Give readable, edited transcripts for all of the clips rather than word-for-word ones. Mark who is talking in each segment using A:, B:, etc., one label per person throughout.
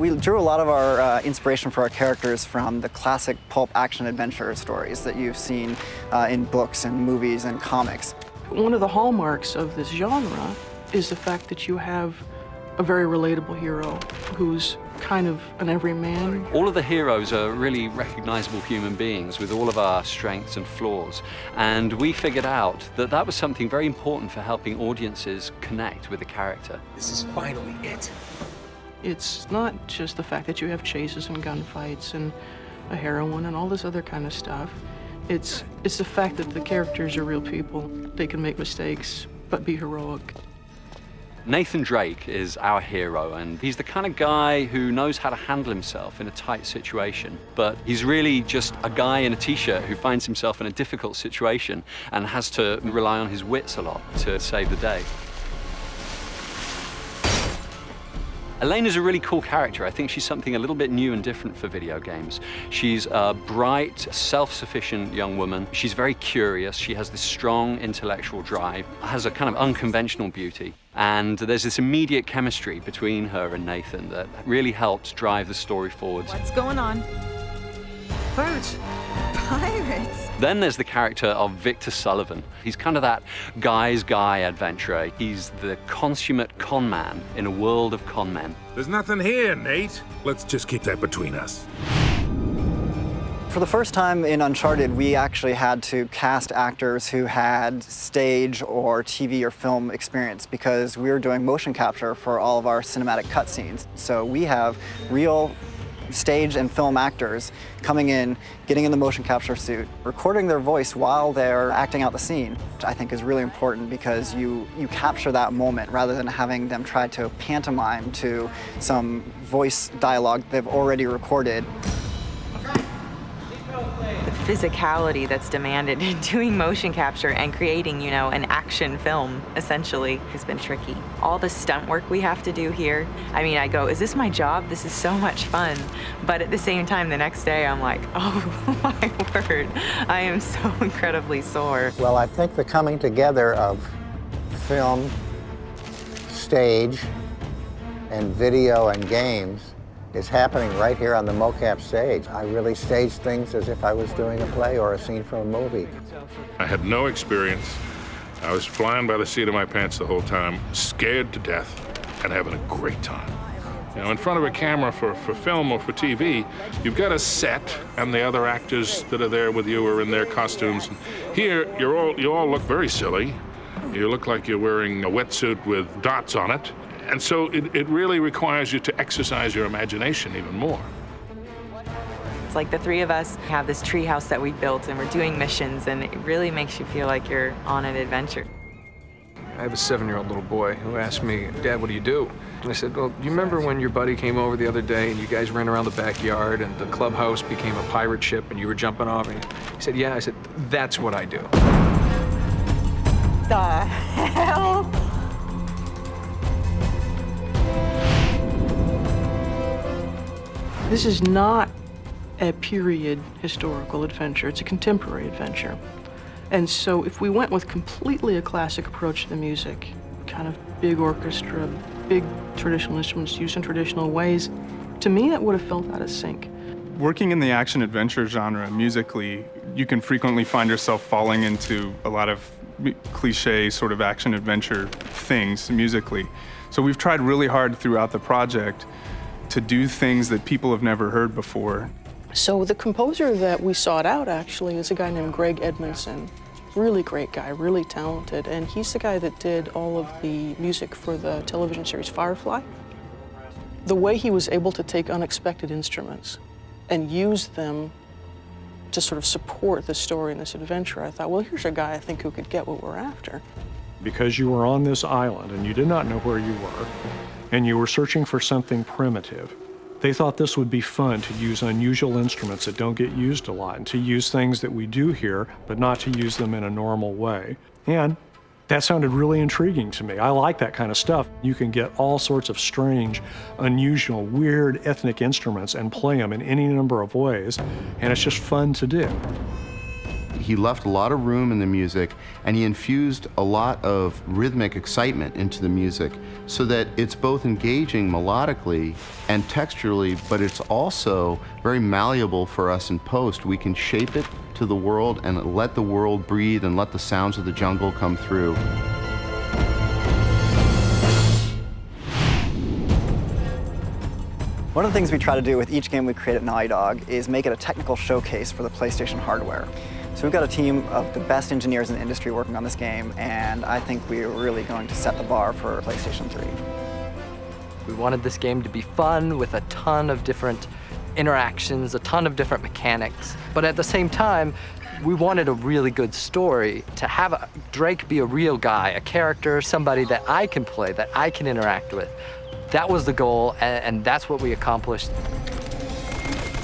A: We drew a lot of our inspiration for our characters from the classic pulp action-adventure stories that you've seen in books and movies and comics.
B: One of the hallmarks of this genre is the fact that you have a very relatable hero who's kind of an everyman.
C: All of the heroes are really recognizable human beings with all of our strengths and flaws. And we figured out that that was something very important for helping audiences connect with the character.
D: This is finally it.
B: It's not just the fact that you have chases and gunfights and a heroine and all this other kind of stuff. It's the fact that the characters are real people. They can make mistakes, but be heroic.
C: Nathan Drake is our hero, and he's the kind of guy who knows how to handle himself in a tight situation. But he's really just a guy in a t-shirt who finds himself in a difficult situation and has to rely on his wits a lot to save the day. Elena's a really cool character. I think she's something a little bit new and different for video games. She's a bright, self-sufficient young woman. She's very curious. She has this strong intellectual drive, has a kind of unconventional beauty. And there's this immediate chemistry between her and Nathan that really helps drive the story forward.
E: What's going on? Pirates. Pirates.
C: Then there's the character of Victor Sullivan. He's kind of that guy's guy adventurer. He's the consummate con man in a world of con men.
F: There's nothing here, Nate. Let's just keep that between us.
A: For the first time in Uncharted, we actually had to cast actors who had stage or TV or film experience because we were doing motion capture for all of our cinematic cutscenes. So we have real stage and film actors coming in, getting in the motion capture suit, recording their voice while they're acting out the scene, which I think is really important because you capture that moment rather than having them try to pantomime to some voice dialogue they've already recorded.
E: The physicality that's demanded in doing motion capture and creating, you know, an action film, essentially, has been tricky. All the stunt work we have to do here, I mean, I go, is this my job? This is so much fun. But at the same time, the next day, I'm like, oh my word, I am so incredibly sore.
G: Well, I think the coming together of film, stage, and video and games is happening right here on the mocap stage. I really stage things as if I was doing a play or a scene from a movie.
F: I had no experience. I was flying by the seat of my pants the whole time, scared to death, and having a great time. You know, in front of a camera for film or for TV, you've got a set, and the other actors that are there with you are in their costumes. Here, you all look very silly. You look like you're wearing a wetsuit with dots on it. And so it really requires you to exercise your imagination even more.
E: It's like the three of us have this treehouse that we built and we're doing missions, and it really makes you feel like you're on an adventure.
D: I have a 7-year-old little boy who asked me, Dad, what do you do? And I said, well, you remember when your buddy came over the other day and you guys ran around the backyard and the clubhouse became a pirate ship and you were jumping off? And he said, yeah. I said, that's what I do.
E: The hell?
B: This is not a period historical adventure, it's a contemporary adventure. And so if we went with completely a classic approach to the music, kind of big orchestra, big traditional instruments used in traditional ways, to me that would have felt out of sync.
H: Working in the action-adventure genre musically, you can frequently find yourself falling into a lot of cliche sort of action-adventure things musically. So we've tried really hard throughout the project to do things that people have never heard before.
B: So the composer that we sought out actually is a guy named Greg Edmondson. Really great guy, really talented, and he's the guy that did all of the music for the television series Firefly. The way he was able to take unexpected instruments and use them to sort of support the story in this adventure, I thought, well, here's a guy I think who could get what we're after.
I: Because you were on this island and you did not know where you were, and you were searching for something primitive, they thought this would be fun to use unusual instruments that don't get used a lot, and to use things that we do here, but not to use them in a normal way. And that sounded really intriguing to me. I like that kind of stuff. You can get all sorts of strange, unusual, weird ethnic instruments and play them in any number of ways, and it's just fun to do.
J: He left a lot of room in the music, and he infused a lot of rhythmic excitement into the music so that it's both engaging melodically and texturally, but it's also very malleable for us in post. We can shape it to the world and let the world breathe and let the sounds of the jungle come through.
A: One of the things we try to do with each game we create at Naughty Dog is make it a technical showcase for the PlayStation hardware. So we've got a team of the best engineers in the industry working on this game, and I think we're really going to set the bar for PlayStation 3.
K: We wanted this game to be fun with a ton of different interactions, a ton of different mechanics, but at the same time, we wanted a really good story. To have Drake be a real guy, a character, somebody that I can play, that I can interact with. That was the goal, and that's what we accomplished.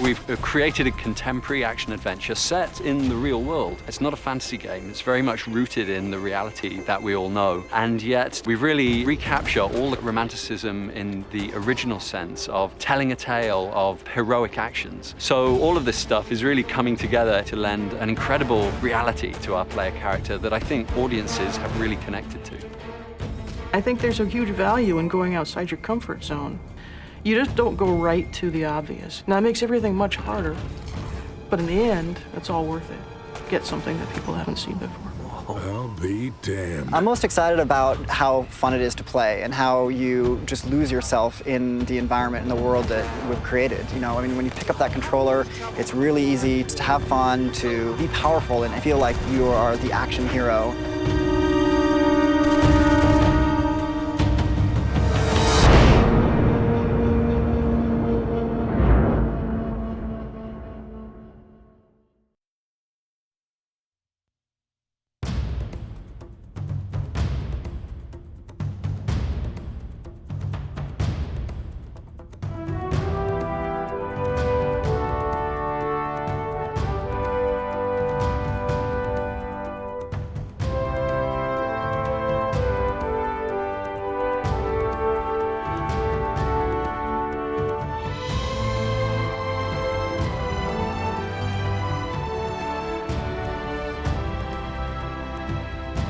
C: We've created a contemporary action adventure set in the real world. It's not a fantasy game. It's very much rooted in the reality that we all know. And yet, we really recapture all the romanticism in the original sense of telling a tale of heroic actions. So all of this stuff is really coming together to lend an incredible reality to our player character that I think audiences have really connected to.
B: I think there's a huge value in going outside your comfort zone. You just don't go right to the obvious. Now, it makes everything much harder, but in the end, it's all worth it. Get something that people haven't seen before.
L: I'll be damned.
A: I'm most excited about how fun it is to play and how you just lose yourself in the environment and the world that we've created. You know, I mean, when you pick up that controller, it's really easy to have fun, to be powerful, and feel like you are the action hero.